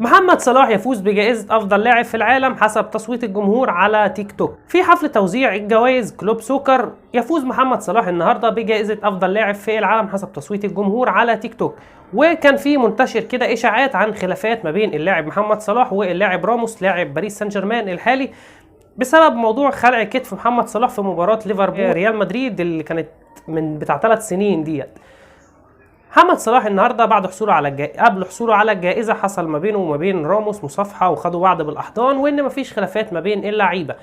محمد صلاح يفوز بجائزة أفضل لاعب في العالم حسب تصويت الجمهور على تيك توك. في حفل توزيع الجوائز كلوب سوكر يفوز محمد صلاح النهارده بجائزة أفضل لاعب في العالم حسب تصويت الجمهور على تيك توك. وكان في منتشر كده إشاعات عن خلافات ما بين اللاعب محمد صلاح واللاعب راموس لاعب باريس سان جيرمان الحالي بسبب موضوع خلع كتف محمد صلاح في مباراة ليفربول ريال مدريد اللي كانت من بتاع 3 سنين ديت. محمد صلاح النهارده بعد حصوله على قبل حصوله على الجائزه حصل ما بينه وما بين راموس مصافحه وخدوا بعض بالاحضان وان مفيش خلافات ما بين اللعيبه.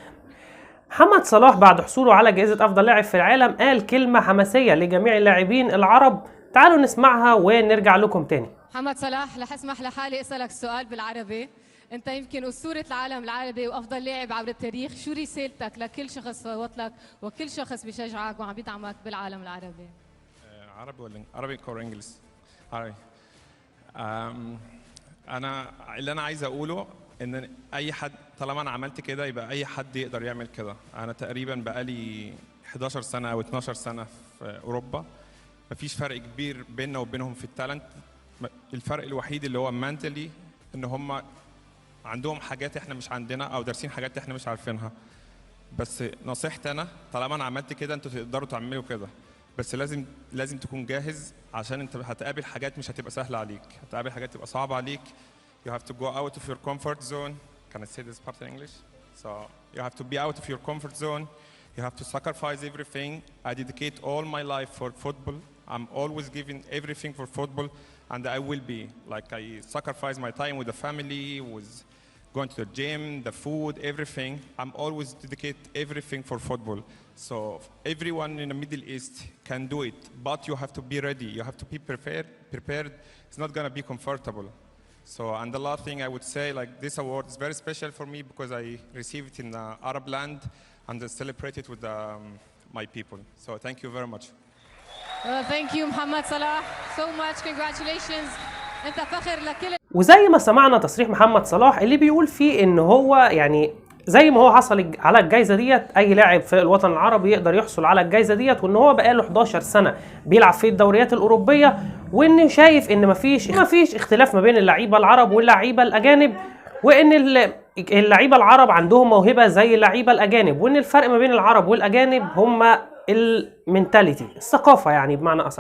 محمد صلاح بعد حصوله على جائزه افضل لاعب في العالم قال كلمه حماسيه لجميع اللاعبين العرب، تعالوا نسمعها ونرجع لكم تاني. محمد صلاح، رح اسمح لحالي اسالك سؤال بالعربي. انت يمكن اسطوره العالم العربي وافضل لاعب عبر التاريخ، شو رسالتك لكل شخص صوت لك وكل شخص بيشجعك وعم بيدعمك بالعالم العربي؟ عربي ولا عربي or English؟ عربي. انا اللي انا عايز اقوله ان اي حد طالما انا عملت كده يبقى اي حد يقدر يعمل كده. انا تقريبا بقالي 11 سنه او 12 سنه في اوروبا، مفيش فرق كبير بيننا وبينهم في التالنت. الفرق الوحيد اللي هو مانتلي، ان هم عندهم حاجات احنا مش عندنا او دارسين حاجات احنا مش عارفينها. بس نصيحتي انا طالما انا عملت كده انتوا تقدروا تعملوا كده، بس لازم تكون جاهز عشان انت هتقابل حاجات مش هتبقى سهله عليك، هتقابل حاجات تبقى صعبه عليك. You have to go out of your comfort zone. Can I say this part in English? So you have to be out of your comfort zone. You have to sacrifice everything. I dedicate all my life for football. I'm always giving everything for football, and I will be. Like I sacrifice my time with the family, with going to the gym, the food, everything. I'm always dedicate everything for football. So everyone in the Middle East can do it, but you have to be ready. You have to be prepared. It's not gonna be comfortable. So, and the last thing I would say, like this award is very special for me because I received it in the Arab land and I celebrate it with my people. So thank you very much. Well, thank you محمد صلاح so much. Congratulations. انت فخر لكل. وزي ما سمعنا تصريح محمد صلاح اللي بيقول فيه ان هو يعني زي ما هو حصل على الجائزه ديت اي لاعب في الوطن العربي يقدر يحصل على الجائزه ديت، وان هو بقاله 11 سنه بيلعب في الدوريات الاوروبيه، وان شايف ان مفيش اختلاف ما بين اللعيبه العرب واللعيبه الاجانب، وان اللعيبه العرب عندهم موهبه زي اللعيبه الاجانب، وان الفرق ما بين العرب والاجانب هم المينتاليتي، الثقافه يعني بمعنى اصح.